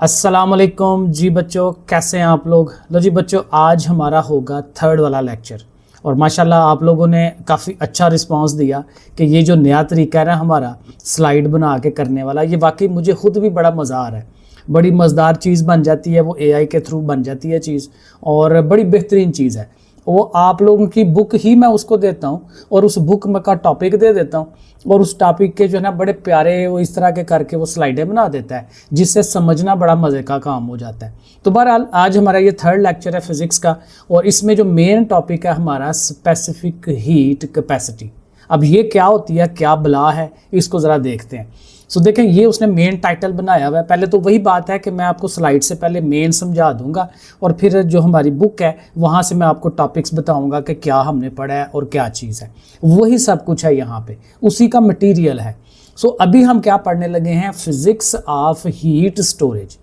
अस्सलाम वालेकुम जी बच्चों, कैसे हैं आप लोग। लो जी बच्चों, आज हमारा होगा थर्ड वाला लेक्चर और माशाल्लाह आप लोगों ने काफ़ी अच्छा रिस्पांस दिया कि ये जो नया तरीका है ना हमारा स्लाइड बना के करने वाला, ये वाकई मुझे खुद भी बड़ा मज़ा आ रहा है। बड़ी मज़ेदार चीज़ बन जाती है, वो एआई के थ्रू बन जाती है चीज़ और बड़ी बेहतरीन चीज़ है। वो आप लोगों की बुक ही मैं उसको देता हूँ और उस बुक में का टॉपिक दे देता हूँ और उस टॉपिक के जो है ना बड़े प्यारे वो इस तरह के करके वो स्लाइडें बना देता है, जिससे समझना बड़ा मज़े का काम हो जाता है। तो बहरहाल आज हमारा ये थर्ड लेक्चर है फिज़िक्स का और इसमें जो मेन टॉपिक है हमारा स्पेसिफिक हीट कैपेसिटी। अब ये क्या होती है, क्या बला है, इसको ज़रा देखते हैं। सो देखें, ये उसने मेन टाइटल बनाया हुआ है। पहले तो वही बात है कि मैं आपको स्लाइड से पहले मेन समझा दूंगा और फिर जो हमारी बुक है वहाँ से मैं आपको टॉपिक्स बताऊंगा कि क्या हमने पढ़ा है और क्या चीज़ है। वही सब कुछ है यहाँ पे, उसी का मटेरियल है। सो अभी हम क्या पढ़ने लगे हैं, फिज़िक्स ऑफ हीट स्टोरेज।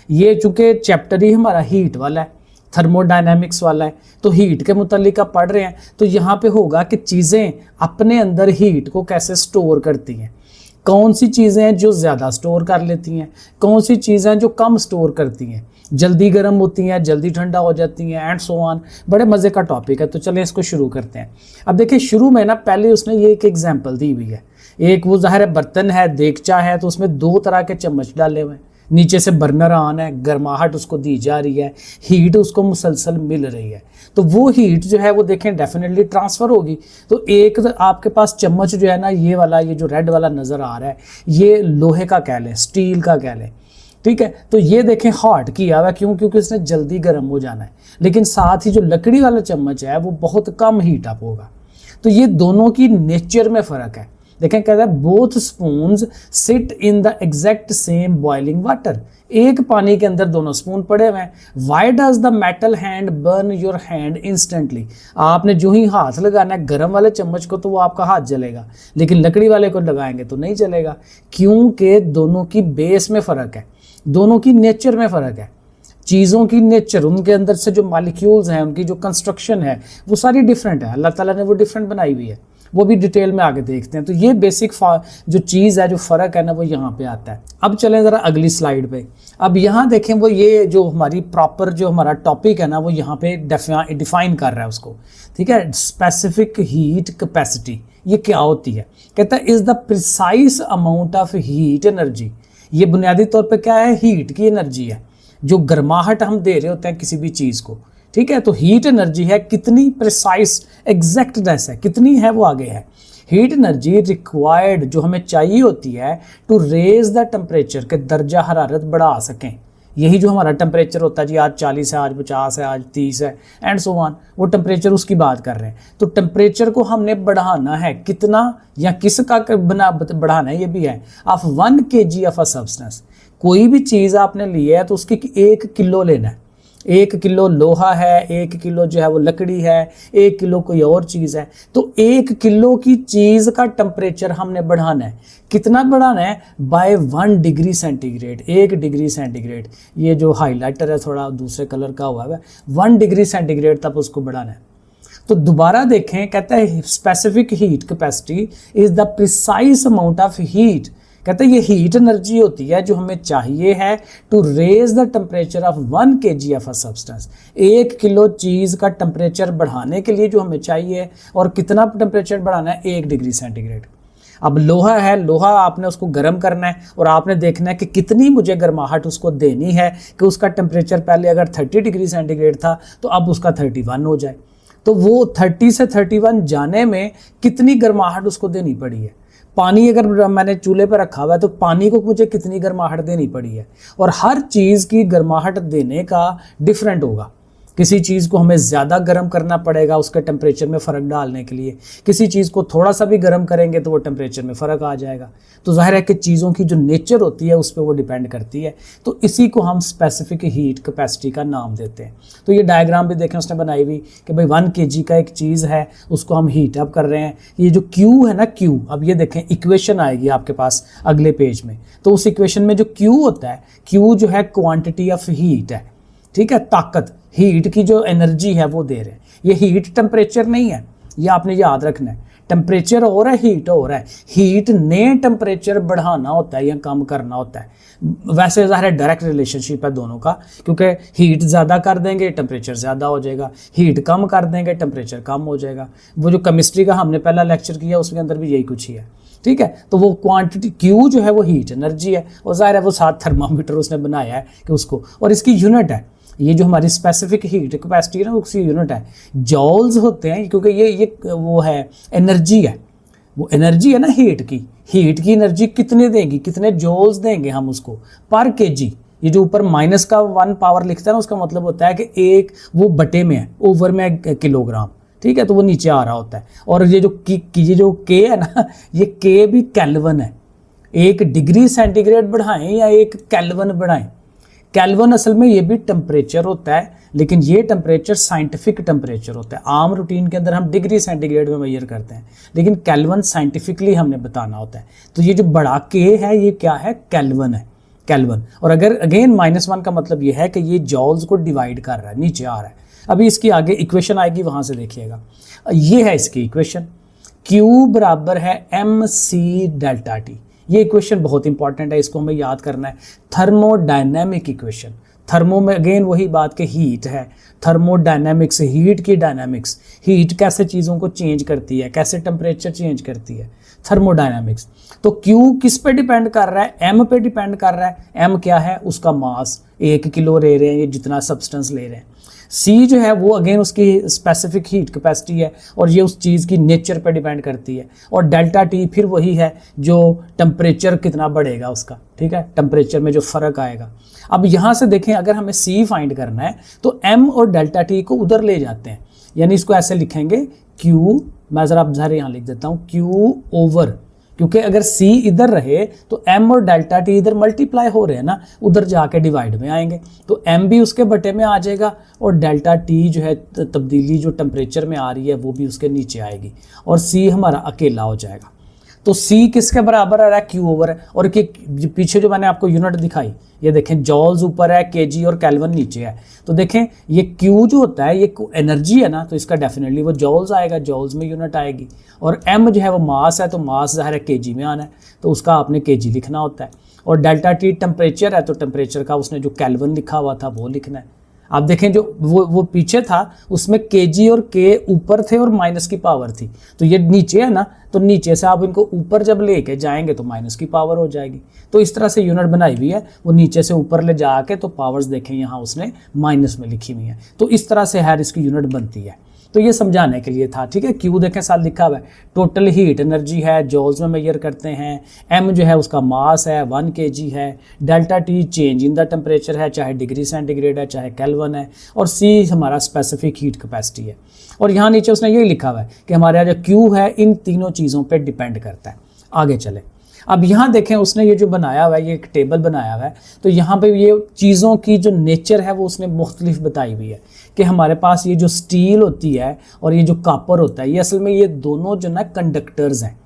ये चूँकि चैप्टर ही हमारा हीट वाला है, थर्मोडायनेमिक्स वाला है, तो हीट के मुतालिक आप पढ़ रहे हैं तो यहाँ पे होगा कि चीज़ें अपने अंदर हीट को कैसे स्टोर करती हैं, कौन सी चीज़ें हैं जो ज़्यादा स्टोर कर लेती हैं, कौन सी चीज़ें जो कम स्टोर करती हैं, जल्दी गर्म होती हैं, जल्दी ठंडा हो जाती हैं, एंड सो ऑन। बड़े मज़े का टॉपिक है, तो चलें इसको शुरू करते हैं। अब देखिए शुरू में ना पहले उसने ये एक एग्जांपल दी हुई है। एक वो ज़ाहिर है बर्तन है, देगचा है, तो उसमें दो तरह के चम्मच डाले हुए हैं, नीचे से बर्नर ऑन है, गर्माहट उसको दी जा रही है, हीट उसको मुसलसल मिल रही है। तो वो हीट जो है वो देखें डेफिनेटली ट्रांसफ़र होगी। तो एक तो आपके पास चम्मच जो है ना, ये वाला, ये जो रेड वाला नज़र आ रहा है, ये लोहे का कह लें, स्टील का कह लें, ठीक है। तो ये देखें हॉट किया हुआ है, क्यों? क्योंकि इसने जल्दी गर्म हो जाना है। लेकिन साथ ही जो लकड़ी वाला चम्मच है वो बहुत कम हीट अप होगा। तो ये दोनों की नेचर में फ़र्क है। देखें कहता है both spoons sit in the exact same boiling water. एक पानी के अंदर दोनों स्पून पड़े हुए हैं। Why does the metal hand burn your hand instantly. आपने जो ही हाथ लगाना है गर्म वाले चम्मच को तो वो आपका हाथ जलेगा, लेकिन लकड़ी वाले को लगाएंगे तो नहीं जलेगा, क्योंकि दोनों की बेस में फ़र्क है, दोनों की नेचर में फ़र्क है। चीज़ों की नेचर, उनके अंदर से जो मॉलिक्यूल्स हैं, उनकी जो कंस्ट्रक्शन है वो सारी डिफरेंट है। अल्लाह ताला ने वो डिफरेंट बनाई हुई है, वो भी डिटेल में आगे देखते हैं। तो ये बेसिक जो चीज़ है, जो फ़र्क है ना, वो यहाँ पे आता है। अब चलें ज़रा अगली स्लाइड पे। अब यहाँ देखें, वो ये जो हमारी प्रॉपर जो हमारा टॉपिक है ना, वो यहाँ पे डिफाइन कर रहा है उसको, ठीक है। स्पेसिफिक हीट कैपेसिटी ये क्या होती है? कहता है is the precise amount of heat energy. ये बुनियादी तौर पर क्या है? हीट की एनर्जी है, जो गर्माहट हम दे रहे होते हैं किसी भी चीज़ को, ठीक है। तो हीट एनर्जी है, कितनी प्रिसाइज एग्जैक्टनेस है, कितनी है, वो आगे है। हीट एनर्जी रिक्वायर्ड, जो हमें चाहिए होती है टू रेज द टेम्परेचर, के दर्जा हरारत बढ़ा सकें। यही जो हमारा टेम्परेचर होता है जी, आज 40 है, आज 50 है, आज 30 है, एंड सो ऑन, वो टेम्परेचर उसकी बात कर रहे हैं। तो टेम्परेचर को हमने बढ़ाना है, कितना या किसका बढ़ाना है, ये भी है। Of 1 kg of a substance. कोई भी चीज़ आपने ली है तो उसकी 1 किलो लेना है। 1 किलो लोहा है, 1 किलो जो है वो लकड़ी है, 1 किलो कोई और चीज़ है। तो 1 किलो की चीज़ का टेम्परेचर हमने बढ़ाना है। कितना बढ़ाना है? By 1 degree centigrade, 1 degree centigrade. ये जो हाईलाइटर है थोड़ा दूसरे कलर का हुआ है, 1 डिग्री सेंटीग्रेड तक उसको बढ़ाना है। तो दोबारा देखें, कहता है specific heat capacity is the precise amount of heat. कहते हैं ये हीट एनर्जी होती है जो हमें चाहिए है to raise the temperature of 1 kg of a substance. 1 kilo चीज़ का टेम्परेचर बढ़ाने के लिए जो हमें चाहिए, और कितना टेम्परेचर बढ़ाना है? 1 डिग्री सेंटीग्रेड। अब लोहा है, लोहा आपने उसको गर्म करना है और आपने देखना है कि कितनी मुझे गर्माहट उसको देनी है कि उसका टेम्परेचर पहले अगर 30 डिग्री सेंटीग्रेड था तो अब उसका 31 हो जाए। तो वो 30 से 31 जाने में कितनी गर्माहट उसको देनी पड़ी है। पानी अगर मैंने चूल्हे पर रखा हुआ है तो पानी को मुझे कितनी गर्माहट देनी पड़ी है। और हर चीज़ की गर्माहट देने का डिफरेंट होगा। किसी चीज़ को हमें ज़्यादा गर्म करना पड़ेगा उसके टेम्परेचर में फ़र्क डालने के लिए, किसी चीज़ को थोड़ा सा भी गर्म करेंगे तो वो टेम्परेचर में फ़र्क आ जाएगा। तो जाहिर है कि चीज़ों की जो नेचर होती है उस पर वो डिपेंड करती है। तो इसी को हम स्पेसिफिक हीट कैपेसिटी का नाम देते हैं। तो ये डायग्राम भी देखें उसने बनाई हुई कि भाई 1 kg का एक चीज़ है, उसको हम हीट अप कर रहे हैं। ये जो Q है ना, Q, अब ये देखें इक्वेशन आएगी आपके पास अगले पेज में। तो उस इक्वेशन में जो Q होता है, Q जो है क्वांटिटी ऑफ हीट है, ठीक है, ताकत, हीट की जो एनर्जी है वो दे रहे हैं। ये हीट टेम्परेचर नहीं है, ये आपने याद रखना है। टेम्परेचर हो रहा है, हीट हो रहा है, हीट ने टेम्परेचर बढ़ाना होता है या कम करना होता है। वैसे ज़ाहिर डायरेक्ट रिलेशनशिप है दोनों का, क्योंकि हीट ज़्यादा कर देंगे टेम्परेचर ज़्यादा हो जाएगा, हीट कम कर देंगे टेम्परेचर कम हो जाएगा। वो जो केमिस्ट्री का हमने पहला लेक्चर किया उसके अंदर भी यही कुछ ही है, ठीक है। तो वो क्वांटिटी Q जो है वो हीट एनर्जी है, और ज़ाहिर है वो साथ थर्मामीटर उसने बनाया है कि उसको, और इसकी यूनिट है, ये जो हमारी स्पेसिफिक हीट कैपेसिटी है ना उसकी यूनिट है जॉल्स होते हैं, क्योंकि ये वो है एनर्जी है, वो एनर्जी है ना हीट की एनर्जी कितने देंगी, कितने जॉल्स देंगे हम उसको पर केजी। ये जो ऊपर माइनस का 1 पावर लिखता है ना उसका मतलब होता है कि एक वो बटे में है, ओवर में है किलोग्राम, ठीक है, तो वो नीचे आ रहा होता है। और ये जो के है ना, ये के भी केल्विन है, 1 डिग्री सेंटीग्रेड बढ़ाएं या 1 केल्विन बढ़ाएं। केल्विन असल में ये भी टेम्परेचर होता है, लेकिन ये टेम्परेचर साइंटिफिक टेम्परेचर होता है। आम रूटीन के अंदर हम डिग्री सेंटीग्रेड में मेजर करते हैं, लेकिन केल्विन साइंटिफिकली हमने बताना होता है। तो ये जो बड़ा के है ये क्या है, केल्विन है, केल्विन। और अगर अगेन -1 का मतलब ये है कि ये जॉल्स को डिवाइड कर रहा है, नीचे आ रहा है। अभी इसकी आगे इक्वेशन आएगी, वहां से देखिएगा। ये है इसकी इक्वेशन, Q बराबर है mc डेल्टा टी। ये इक्वेशन बहुत इंपॉर्टेंट है, इसको हमें याद करना है। थर्मोडायनेमिक इक्वेशन, थर्मो में अगेन वही बात के हीट है, थर्मोडायनेमिक्स हीट की डायनेमिक्स, हीट कैसे चीज़ों को चेंज करती है, कैसे टेम्परेचर चेंज करती है, थर्मोडायनेमिक्स। तो Q किस पे डिपेंड कर रहा है, M पे डिपेंड कर रहा है। M क्या है, उसका मास, 1 किलो ले रहे हैं, ये जितना सब्सटेंस ले रहे हैं। C जो है वो अगेन उसकी स्पेसिफिक हीट कैपेसिटी है, और ये उस चीज़ की नेचर पे डिपेंड करती है। और डेल्टा टी फिर वही है जो टेम्परेचर कितना बढ़ेगा उसका, ठीक है, टेम्परेचर में जो फ़र्क आएगा। अब यहाँ से देखें, अगर हमें C फाइंड करना है तो M और डेल्टा टी को उधर ले जाते हैं, यानी इसको ऐसे लिखेंगे Q, मैं ज़रा अब ज़रा यहाँ लिख देता हूँ Q ओवर, क्योंकि अगर C इधर रहे तो M और डेल्टा टी इधर मल्टीप्लाई हो रहे हैं ना, उधर जाके डिवाइड में आएंगे, तो M भी उसके बटे में आ जाएगा, और डेल्टा टी जो है तब्दीली जो टेम्परेचर में आ रही है वो भी उसके नीचे आएगी, और C हमारा अकेला हो जाएगा। तो C किसके बराबर आ रहा है, Q ओवर है। और पीछे जो मैंने आपको यूनिट दिखाई, ये देखें जॉल्स ऊपर है, केजी और केल्विन नीचे है। तो देखें ये Q जो होता है ये एनर्जी है ना, तो इसका डेफिनेटली वो जॉल्स आएगा, जॉल्स में यूनिट आएगी। और M जो है वो मास है, तो मास ज़ाहिर है केजी में आना है, तो उसका आपने केजी लिखना होता है। और डेल्टा टी टेम्परेचर है, तो टेम्परेचर का उसने जो केल्विन लिखा हुआ था वो लिखना है। आप देखें जो वो पीछे था उसमें केजी और के ऊपर थे और माइनस की पावर थी, तो ये नीचे है ना, तो नीचे से आप इनको ऊपर जब लेके जाएंगे तो माइनस की पावर हो जाएगी। तो इस तरह से यूनिट बनाई हुई है, वो नीचे से ऊपर ले जाके तो पावर्स देखें यहाँ उसने माइनस में लिखी हुई है। तो इस तरह से हर इसकी यूनिट बनती है। तो ये समझाने के लिए था, ठीक है। Q देखें साथ लिखा हुआ है, टोटल हीट एनर्जी है, जॉल्स में मेजर करते हैं। M जो है उसका मास है, 1 kg है। Delta T change in the temperature है, चाहे डिग्री सेंटीग्रेड है चाहे केल्विन है। और C हमारा स्पेसिफिक हीट कैपेसिटी है। और यहाँ नीचे उसने यही लिखा हुआ है कि हमारे यहाँ जो Q है इन तीनों चीज़ों पर डिपेंड करता है। आगे चले, अब यहाँ देखें उसने ये जो बनाया हुआ है, ये एक टेबल बनाया हुआ है, तो यहाँ पे ये चीज़ों की जो नेचर है वो उसने मुख्तलिफ बताई हुई है कि हमारे पास ये जो स्टील होती है और ये जो कॉपर होता है, ये असल में ये दोनों जो ना कंडक्टर्स हैं।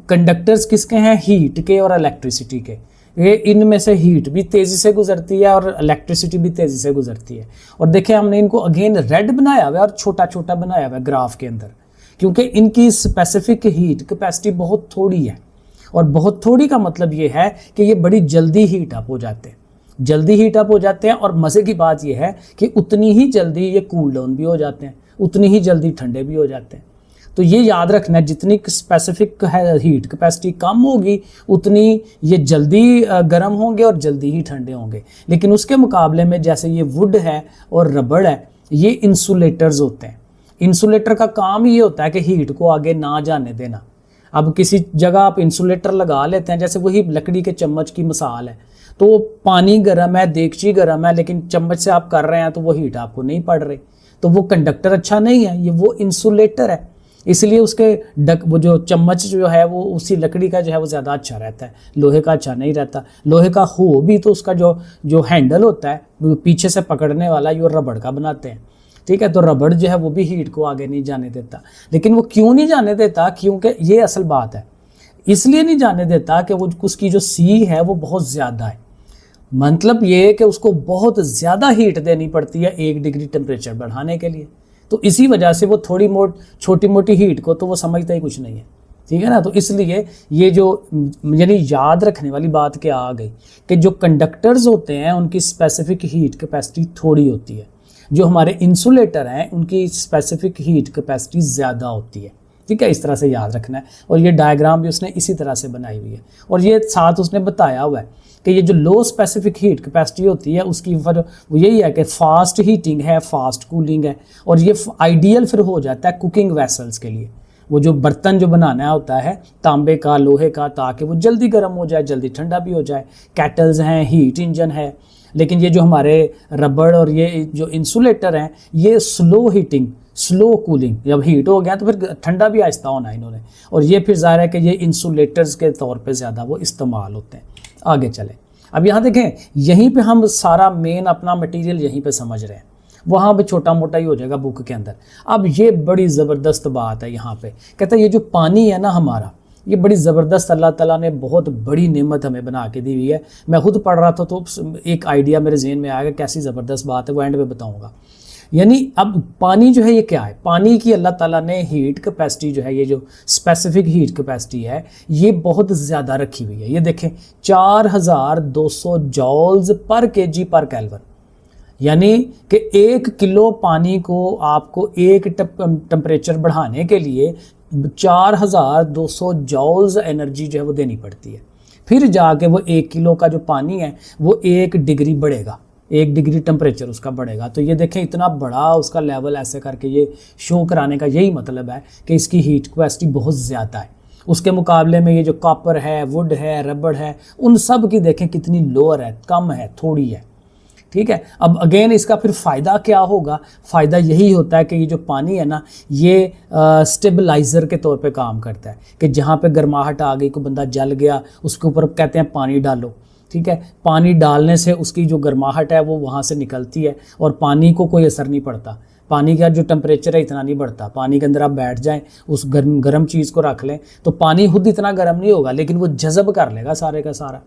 कंडक्टर्स किसके हैं, हीट के और इलेक्ट्रिसिटी के। ये इनमें से हीट भी तेज़ी से गुजरती है और इलेक्ट्रिसिटी भी तेज़ी से गुजरती है। और देखें हमने इनको अगेन रेड बनाया हुआ है और छोटा छोटा बनाया हुआ है ग्राफ के अंदर, क्योंकि इनकी स्पेसिफिक हीट कैपेसिटी बहुत थोड़ी है। और बहुत थोड़ी का मतलब ये है कि ये बड़ी जल्दी हीट अप हो जाते हैं, जल्दी हीट अप हो जाते हैं। और मज़े की बात ये है कि उतनी ही जल्दी ये कूल डाउन भी हो जाते हैं, उतनी ही जल्दी ठंडे भी हो जाते हैं। तो ये याद रखना है, जितनी स्पेसिफिक है हीट कैपेसिटी कम होगी उतनी ये जल्दी गर्म होंगे और जल्दी ही ठंडे होंगे। लेकिन उसके मुकाबले में जैसे ये वुड है और रबड़ है, ये इंसुलेटर्स होते हैं। इंसुलेटर का काम ये होता है कि हीट को आगे ना जाने देना। अब किसी जगह आप इंसुलेटर लगा लेते हैं, जैसे वही लकड़ी के चम्मच की मिसाल है, तो पानी गर्म है, देगची गर्म है, लेकिन चम्मच से आप कर रहे हैं तो वो हीट आपको नहीं पड़ रही, तो वो कंडक्टर अच्छा नहीं है, ये वो इंसुलेटर है। इसलिए उसके वो जो चम्मच जो है वो उसी लकड़ी का जो है वो ज़्यादा अच्छा रहता है, लोहे का अच्छा नहीं रहता। लोहे का हो भी तो उसका जो हैंडल होता है वो पीछे से पकड़ने वाला ये रबड़ का बनाते हैं, ठीक है। तो रबड़ जो है वो भी हीट को आगे नहीं जाने देता। लेकिन वो क्यों नहीं जाने देता, क्योंकि ये असल बात है, इसलिए नहीं जाने देता कि वो उसकी जो C है वो बहुत ज़्यादा है। मतलब ये कि उसको बहुत ज़्यादा हीट देनी पड़ती है 1 डिग्री टेम्परेचर बढ़ाने के लिए। तो इसी वजह से वो छोटी मोटी हीट को तो वो समझता ही कुछ नहीं है, ठीक है ना। तो इसलिए ये जो यानी याद रखने वाली बात क्या आ गई कि जो कंडक्टर्स होते हैं उनकी स्पेसिफिक हीट कैपेसिटी थोड़ी होती है, जो हमारे इंसुलेटर हैं उनकी स्पेसिफिक हीट कैपेसिटी ज़्यादा होती है, ठीक है। इस तरह से याद रखना है। और ये डायग्राम भी उसने इसी तरह से बनाई हुई है, और ये साथ उसने बताया हुआ है कि ये जो लो स्पेसिफिक हीट कैपेसिटी होती है उसकी फिर वो यही है कि फास्ट हीटिंग है, फास्ट कूलिंग है, और ये आइडियल फिर हो जाता है कुकिंग वेसल्स के लिए। वो जो बर्तन जो बनाना होता है तांबे का, लोहे का, ताकि वो जल्दी गर्म हो जाए, जल्दी ठंडा भी हो जाए। केटल्स हैं, हीट इंजन है। लेकिन ये जो हमारे रबड़ और ये जो इंसुलेटर हैं ये स्लो हीटिंग, स्लो कूलिंग, जब हीट हो गया तो फिर ठंडा भी आहिस्ता होना है इन्होंने, और ये फिर ज़ाहिर है कि ये इंसुलेटर्स के तौर पे ज़्यादा वो इस्तेमाल होते हैं। आगे चलें, अब यहाँ देखें, यहीं पे हम सारा मेन अपना मटेरियल यहीं पे समझ रहे हैं, वहाँ पे छोटा मोटा ही हो जाएगा बुक के अंदर। अब ये बड़ी ज़बरदस्त बात है यहाँ पे, कहता है ये जो पानी है ना हमारा, ये बड़ी ज़बरदस्त अल्लाह ताला ने बहुत बड़ी नेमत हमें बना के दी हुई है। मैं खुद पढ़ रहा था तो एक आइडिया मेरे जहन में आया, कैसी ज़बरदस्त बात है, वो एंड में बताऊँगा। यानी अब पानी जो है ये क्या है, पानी की अल्लाह ताला ने हीट कैपेसिटी जो है, ये जो स्पेसिफिक हीट कैपेसिटी है ये बहुत ज़्यादा रखी हुई है। ये देखें 4200 जॉल्स पर केजी पर केल्विन, यानी कि 1 किलो पानी को आपको एक टेम्परेचर बढ़ाने के लिए 4200 जॉल्स एनर्जी जो है वो देनी पड़ती है। फिर जाके वो 1 किलो का जो पानी है वो 1 डिग्री बढ़ेगा, 1 डिग्री टेम्परेचर उसका बढ़ेगा। तो ये देखें इतना बड़ा उसका लेवल, ऐसे करके ये शो कराने का यही मतलब है कि इसकी हीट कैपेसिटी बहुत ज़्यादा है। उसके मुकाबले में ये जो कॉपर है, वुड है, रबड़ है, उन सब की देखें कितनी लोअर है, कम है, थोड़ी है, ठीक है। अब अगेन इसका फिर फ़ायदा क्या होगा, फ़ायदा यही होता है कि ये जो पानी है ना ये स्टेबलाइज़र के तौर पे काम करता है, कि जहाँ पे गर्माहट आ गई, कोई बंदा जल गया, उसके ऊपर कहते हैं पानी डालो, ठीक है। पानी डालने से उसकी जो गर्माहट है वो वहाँ से निकलती है, और पानी को कोई असर नहीं पड़ता। पानी का जो टेम्परेचर है इतना नहीं बढ़ता। पानी के अंदर आप बैठ जाएं, उस गर्म चीज़ को रख लें तो पानी खुद इतना गर्म नहीं होगा, लेकिन वो जज़ब कर लेगा सारे का सारा,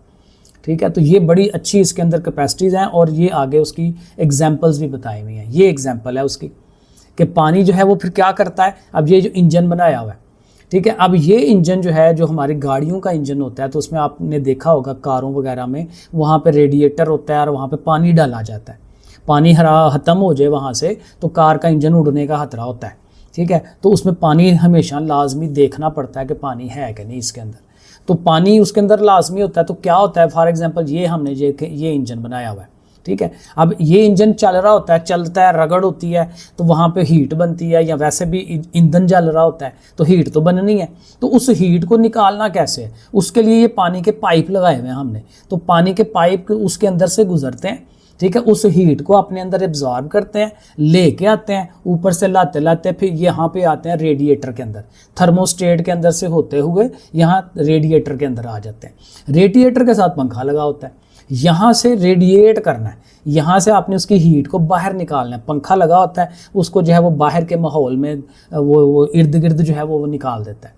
ठीक है। तो ये बड़ी अच्छी इसके अंदर कैपेसिटीज़ हैं, और ये आगे उसकी एग्जांपल्स भी बताई हुई हैं। ये एग्जांपल है उसकी कि पानी जो है वो फिर क्या करता है। अब ये जो इंजन बनाया हुआ है, ठीक है, अब ये इंजन जो है जो हमारी गाड़ियों का इंजन होता है, तो उसमें आपने देखा होगा कारों वगैरह में वहाँ पे रेडिएटर होता है और वहाँ पे पानी डाला जाता है। पानी ख़त्म हो जाए वहाँ से तो कार का इंजन उड़ने का खतरा होता है, ठीक है। तो उसमें पानी हमेशा लाजमी देखना पड़ता है कि पानी है कि नहीं इसके अंदर। तो पानी उसके अंदर लाजमी होता है। तो क्या होता है, फॉर एग्जांपल ये हमने ये इंजन बनाया हुआ है, ठीक है। अब ये इंजन चल रहा होता है, चलता है, रगड़ होती है तो वहाँ पे हीट बनती है, या वैसे भी ईंधन जल रहा होता है तो हीट तो बननी है। तो उस हीट को निकालना कैसे है, उसके लिए ये पानी के पाइप लगाए हुए हैं हमने। तो पानी के पाइप उसके अंदर से गुजरते हैं, ठीक है, उस हीट को अपने अंदर एब्जॉर्ब करते हैं, लेके आते हैं, ऊपर से लाते लाते फिर यहाँ पे आते हैं रेडिएटर के अंदर, थर्मोस्टेट के अंदर से होते हुए यहाँ रेडिएटर के अंदर आ जाते हैं। रेडिएटर के साथ पंखा लगा होता है, यहाँ से रेडिएट करना है, यहाँ से आपने उसकी हीट को बाहर निकालना है। पंखा लगा होता है, उसको जो है वो बाहर के माहौल में वो इर्द गिर्द जो है वो निकाल देता है,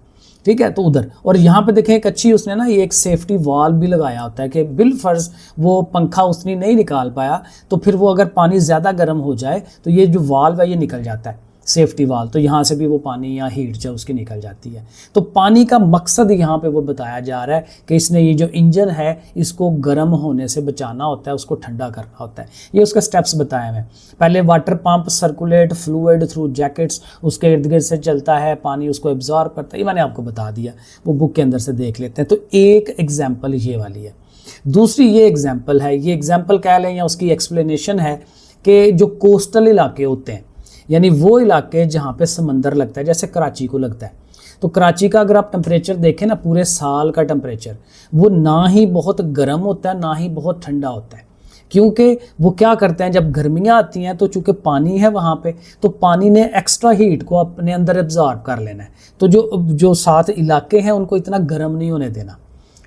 ठीक है। तो उधर, और यहाँ पे देखें एक अच्छी उसने ना ये एक सेफ्टी वाल्व भी लगाया होता है कि बिलफर्ज वो पंखा उसने नहीं निकाल पाया तो फिर वो अगर पानी ज़्यादा गर्म हो जाए तो ये जो वाल्व है ये निकल जाता है, सेफ्टी वाल्व, तो यहाँ से भी वो पानी या हीट जो उसकी निकल जाती है। तो पानी का मकसद यहाँ पे वो बताया जा रहा है कि इसने ये जो इंजन है इसको गर्म होने से बचाना होता है, उसको ठंडा करना होता है। ये उसका स्टेप्स बताए हैं। पहले water pump circulate fluid through jackets, उसके इर्द गिर्द से चलता है, पानी उसको एब्जॉर्ब करता है, ये मैंने आपको बता दिया, वो बुक के अंदर से देख लेते हैं। तो एक एग्जाम्पल ये वाली है। दूसरी ये एग्जाम्पल है, ये एग्जाम्पल कह लें या उसकी एक्सप्लेनेशन है कि जो कोस्टल इलाके होते हैं, यानी वो इलाके जहाँ पे समंदर लगता है, जैसे कराची को लगता है, तो कराची का अगर आप टेम्परेचर देखें ना, पूरे साल का टेम्परेचर वो ना ही बहुत गर्म होता है ना ही बहुत ठंडा होता है। क्योंकि वो क्या करते हैं, जब गर्मियाँ आती हैं तो चूँकि पानी है वहाँ पे, तो पानी ने एक्स्ट्रा हीट को अपने अंदर एब्जॉर्ब कर लेना है। तो जो सात इलाके हैं उनको इतना गर्म नहीं होने देना,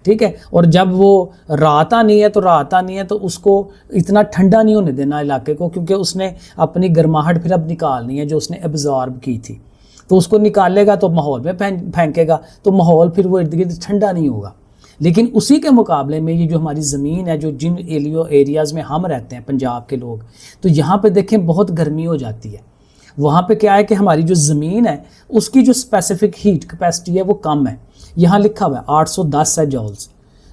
ठीक है। और जब वो रात आनी है तो उसको इतना ठंडा नहीं होने देना इलाके को, क्योंकि उसने अपनी गर्माहट फिर अब निकालनी है जो उसने एब्जॉर्ब की थी। तो उसको निकालेगा तो माहौल में फेंकेगा, तो माहौल फिर वो इर्द गिर्द ठंडा नहीं होगा। लेकिन उसी के मुकाबले में ये जो हमारी ज़मीन है, जो जिन एरियाज़ में हम रहते हैं पंजाब के लोग, तो यहाँ पे देखें बहुत गर्मी हो जाती है, वहाँ पे क्या है कि हमारी जो ज़मीन है उसकी जो स्पेसिफिक हीट कैपेसिटी है वो कम है। यहाँ लिखा हुआ है 810 है जॉल्स,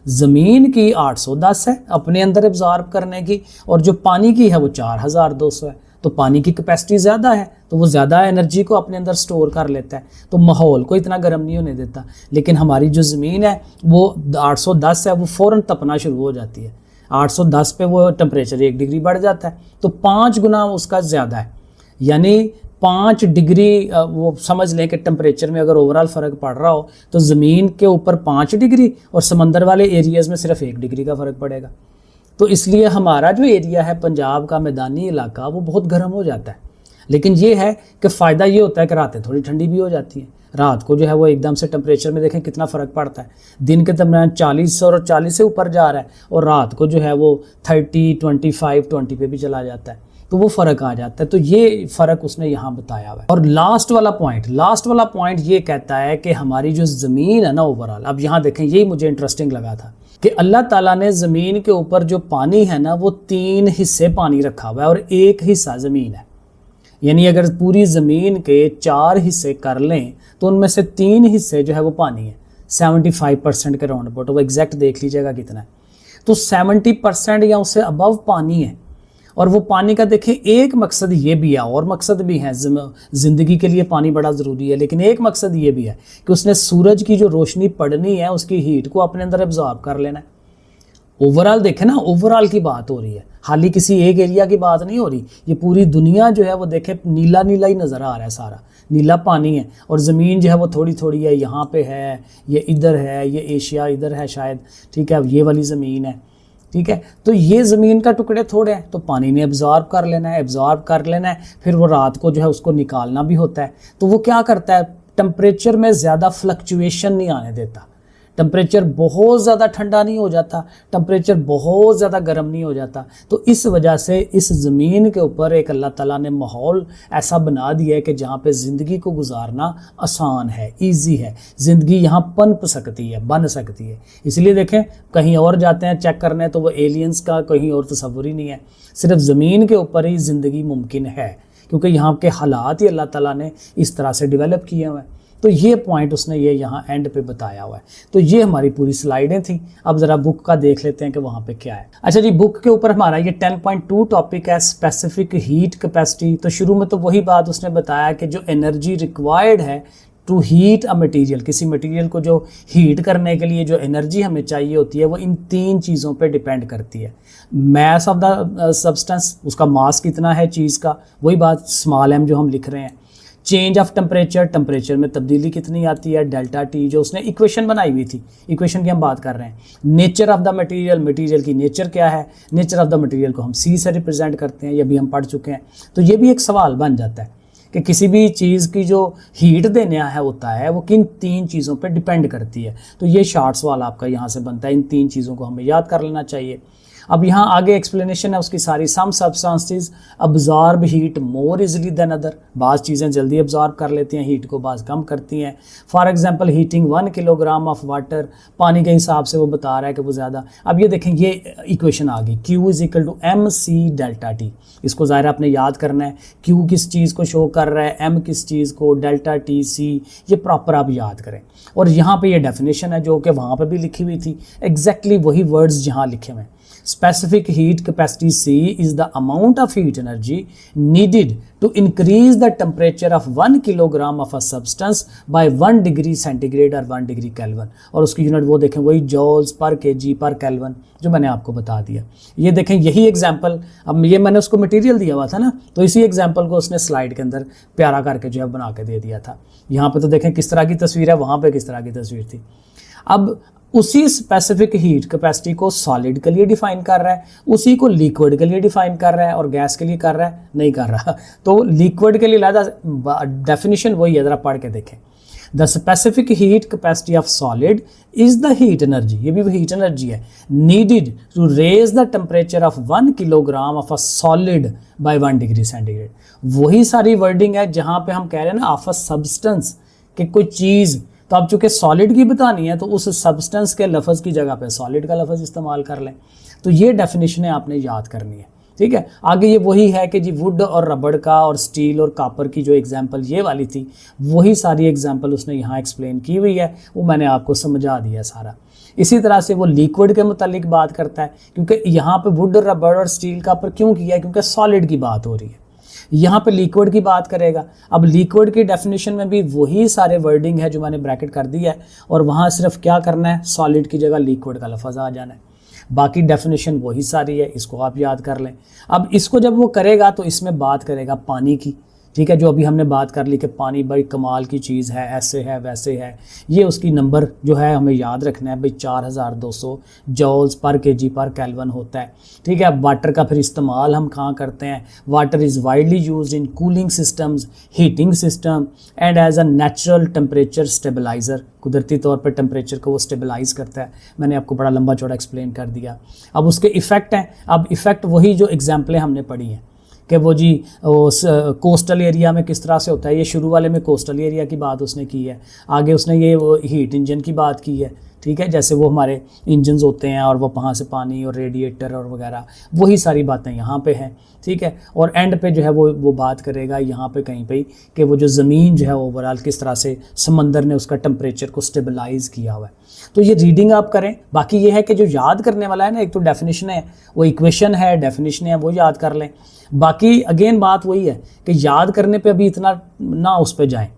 ज़मीन की 810 है अपने अंदर एब्जॉर्ब करने की, और जो पानी की है वो 4200 है। तो पानी की कैपेसिटी ज़्यादा है तो वो ज़्यादा एनर्जी को अपने अंदर स्टोर कर लेता है, तो माहौल को इतना गर्म नहीं होने देता। लेकिन हमारी जो ज़मीन है वो 810 है, वो फ़ौरन तपना शुरू हो जाती है। 810 पे वो टेम्परेचर 1 डिग्री बढ़ जाता है, तो 5 गुना उसका ज़्यादा है। यानी 5 डिग्री वो समझ लें कि टेम्परेचर में अगर ओवरऑल फ़र्क पड़ रहा हो तो ज़मीन के ऊपर 5 डिग्री और समंदर वाले एरियाज़ में सिर्फ 1 डिग्री का फ़र्क पड़ेगा। तो इसलिए हमारा जो एरिया है पंजाब का मैदानी इलाका वो बहुत गर्म हो जाता है। लेकिन ये है कि फ़ायदा ये होता है कि रातें थोड़ी ठंडी भी हो जाती हैं। रात को जो है वो एकदम से टेम्परेचर में देखें कितना फ़र्क पड़ता है, दिन के दरमियान 40 और 40 से ऊपर जा रहा है, और रात को जो है वो 30, 25, 20 पे भी चला जाता है, तो वो फ़र्क आ जाता है। तो ये फ़र्क उसने यहाँ बताया हुआ है। और लास्ट वाला पॉइंट ये कहता है कि हमारी जो ज़मीन है ना ओवरऑल, अब यहाँ देखें यही मुझे इंटरेस्टिंग लगा था कि अल्लाह ताला ने ज़मीन के ऊपर जो पानी है ना वो 3 हिस्से पानी रखा हुआ है और 1 हिस्सा ज़मीन है। यानी अगर पूरी ज़मीन के 4 हिस्से कर लें तो उनमें से 3 हिस्से जो है वो पानी है, 75% के राउंड अबाउट, वो एग्जैक्ट देख लीजिएगा कितना है। तो 70% या उससे अबव पानी है। और वो पानी का देखें एक मकसद ये भी है, और मकसद भी हैं, ज़िंदगी के लिए पानी बड़ा ज़रूरी है, लेकिन एक मकसद ये भी है कि उसने सूरज की जो रोशनी पड़नी है उसकी हीट को अपने अंदर एब्जॉर्ब कर लेना है। ओवरऑल देखें ना, ओवरऑल की बात हो रही है, हाली किसी एक एरिया की बात नहीं हो रही। ये पूरी दुनिया जो है वो देखें नीला नीला ही नज़र आ रहा है, सारा नीला पानी है, और ज़मीन जो है वो थोड़ी थोड़ी है, यहाँ पे है, ये इधर है, ये एशिया इधर है शायद, ठीक है, अब ये वाली ज़मीन है, ठीक है। तो ये ज़मीन का टुकड़े थोड़े हैं, तो पानी ने एब्जॉर्ब कर लेना है, फिर वो रात को जो है उसको निकालना भी होता है। तो वो क्या करता है, टेम्परेचर में ज़्यादा फ्लक्चुएशन नहीं आने देता, टेम्परेचर बहुत ज़्यादा ठंडा नहीं हो जाता, टेम्परेचर बहुत ज़्यादा गर्म नहीं हो जाता। तो इस वजह से इस ज़मीन के ऊपर एक अल्लाह ताला ने माहौल ऐसा बना दिया है कि जहाँ पे ज़िंदगी को गुजारना आसान है, इजी है, ज़िंदगी यहाँ पनप सकती है, बन सकती है। इसलिए देखें कहीं और जाते हैं चेक करने तो वो एलियंस का कहीं और तस्वुर ही नहीं है, सिर्फ ज़मीन के ऊपर ही ज़िंदगी मुमकिन है, क्योंकि यहाँ के हालात ही अल्लाह ताला ने इस तरह से डेवलप किए हुए हैं। तो ये पॉइंट उसने ये यहाँ एंड पे बताया हुआ है। तो ये हमारी पूरी स्लाइडें थी। अब ज़रा बुक का देख लेते हैं कि वहाँ पे क्या है। अच्छा जी, बुक के ऊपर हमारा ये 10.2 टॉपिक है, स्पेसिफिक हीट कैपेसिटी। तो शुरू में तो वही बात उसने बताया कि जो एनर्जी रिक्वायर्ड है टू हीट अ मटेरियल, किसी मटेरियल को जो हीट करने के लिए जो एनर्जी हमें चाहिए होती है वो इन 3 चीज़ों पे डिपेंड करती है। मास ऑफ द सब्सटेंस, उसका मास कितना है चीज़ का, वही बात स्मॉल m जो हम लिख रहे हैं। चेंज ऑफ टेम्परेचर, टेम्परेचर में तब्दीली कितनी आती है, डेल्टा टी, जो उसने इक्वेशन बनाई हुई थी, इक्वेशन की हम बात कर रहे हैं। Nature of the material, material की नेचर क्या है, नेचर ऑफ द मटेरियल को हम सी से रिप्रेजेंट करते हैं, ये भी हम पढ़ चुके हैं। तो ये भी एक सवाल बन जाता है कि किसी भी चीज़ की जो हीट देने है होता है वो किन 3 चीज़ों पे डिपेंड करती है। तो ये शॉर्ट सवाल आपका यहाँ से बनता है, इन 3 चीज़ों को हमें याद कर लेना चाहिए। अब यहाँ आगे एक्सप्लेनेशन है उसकी सारी। Some substances absorb heat more easily than other, बाज़ चीज़ें जल्दी अब्जॉर्ब कर लेती हैं हीट को, बाज़ कम करती हैं। For example heating 1 kilogram of water, पानी के हिसाब से वो बता रहा है कि वो ज़्यादा। अब ये देखें ये इक्वेशन आ गई, Q = mc डेल्टा टी। इसको ज़ाहिर आपने याद करना है, Q किस चीज़ को शो कर रहा है, M किस चीज़ को, डेल्टा टी सी, ये प्रॉपर आप याद करें। और यहाँ पे ये डेफिनेशन है जो कि वहाँ पे भी लिखी हुई थी, एग्जैक्टली वही वर्ड्स जहाँ लिखे हुए हैं। Specific heat capacity C is the amount of heat energy needed to increase the temperature of 1 kilogram of a substance by 1 degree centigrade or 1 degree Kelvin। और उसकी यूनिट वो देखें वही जॉल्स पर kg पर केल्विन जो मैंने आपको बता दिया। ये देखें यही एग्जाम्पल, अब ये मैंने उसको मटेरियल दिया हुआ था ना, तो इसी एग्जाम्पल को उसने स्लाइड के अंदर प्यारा करके जो है बना के दे दिया था। यहाँ पे तो देखें किस तरह की तस्वीर है, वहाँ पे किस तरह की तस्वीर थी। अब उसी स्पेसिफिक हीट कैपेसिटी को सॉलिड के लिए डिफाइन कर रहा है, उसी को लिक्विड के लिए डिफाइन कर रहा है, और गैस के लिए कर रहा है नहीं कर रहा। तो लिक्विड के लिए लादा डेफिनेशन वही है, ज़रा पढ़ के देखें। The specific heat capacity of solid is the heat energy, ये भी हीट एनर्जी है, needed to raise the temperature of 1 kilogram of a solid by 1 degree centigrade. वही सारी वर्डिंग है जहाँ पे हम कह रहे हैं ना ऑफ अ सब्सटेंस, कि कोई चीज़, तो अब चूंकि सॉलिड की बतानी है तो उस सब्सटेंस के लफ्ज़ की जगह पे सॉलिड का लफ्ज़ इस्तेमाल कर लें। तो ये डेफिनेशन आपने याद करनी है। ठीक है। आगे ये वही है कि जी वुड और रबड़ का और स्टील और कॉपर की जो एग्जांपल ये वाली थी, वही सारी एग्जांपल उसने यहाँ एक्सप्लेन की हुई है, वो मैंने आपको समझा दिया सारा। इसी तरह से वो लिक्विड के मुतालिक बात करता है, क्योंकि यहाँ पे वुड रबड़ और स्टील कॉपर क्यों किया है, क्योंकि सॉलिड की बात हो रही है। यहाँ पे लिक्विड की बात करेगा। अब लिक्विड की डेफिनेशन में भी वही सारे वर्डिंग है जो मैंने ब्रैकेट कर दिया है, और वहाँ सिर्फ क्या करना है, सॉलिड की जगह लिक्विड का लफ्ज़ आ जाना है। बाकी डेफिनेशन वही सारी है, इसको आप याद कर लें। अब इसको जब वो करेगा तो इसमें बात करेगा पानी की, ठीक है, जो अभी हमने बात कर ली कि पानी बड़ी कमाल की चीज़ है, ऐसे है वैसे है। ये उसकी नंबर जो है हमें याद रखना है भाई, 4200 जॉल्स पर केजी पर केल्विन होता है, ठीक है। वाटर का फिर इस्तेमाल हम कहाँ करते हैं, water is widely used in cooling systems, heating system and as a natural temperature stabiliser. कुदरती तौर पर टेम्परेचर को वो स्टेबलाइज करता है। मैंने आपको बड़ा लंबा चौड़ा एक्सप्लेन कर दिया। अब उसके इफ़ेक्ट हैं। अब इफ़ेक्ट वही जो एग्जाम्पलें हमने पढ़ी हैं कि वो जी कोस्टल एरिया में किस तरह से होता है। ये शुरू वाले में कोस्टल एरिया की बात उसने की है, आगे उसने ये वो हीट इंजन की बात की है, ठीक है, जैसे वो हमारे इंजन्स होते हैं और वो वहाँ से पानी और रेडिएटर और वगैरह, वही सारी बातें यहाँ पे हैं, ठीक है। और एंड पे जो है वो बात करेगा यहाँ पे कहीं पे कि वो जो ज़मीन जो है ओवरऑल किस तरह से समंदर ने उसका टेम्परेचर को स्टेबलाइज़ किया हुआ है। तो ये रीडिंग आप करें। बाकी ये है कि जो याद करने वाला है ना, एक तो डेफिनेशन है, वो इक्वेशन है, डेफिनेशन है, वो याद कर लें। बाकी अगेन बात वही है कि याद करने पे अभी इतना ना उस पे जाएं,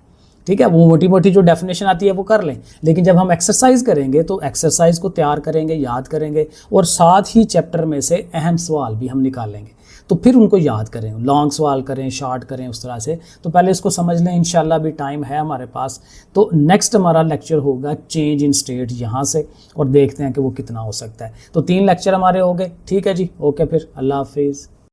ठीक है। वो मोटी मोटी जो डेफिनेशन आती है वो कर लें, लेकिन जब हम एक्सरसाइज करेंगे तो एक्सरसाइज को तैयार करेंगे, याद करेंगे, और साथ ही चैप्टर में से अहम सवाल भी हम निकालेंगे, तो फिर उनको याद करें। लॉन्ग सवाल करें, शॉर्ट करें, उस तरह से। तो पहले इसको समझ लें, इंशाल्लाह भी टाइम है हमारे पास। तो नेक्स्ट हमारा लेक्चर होगा चेंज इन स्टेट यहाँ से, और देखते हैं कि वो कितना हो सकता है। तो 3 लेक्चर हमारे हो गए, ठीक है जी। ओके, फिर अल्लाह हाफिज़।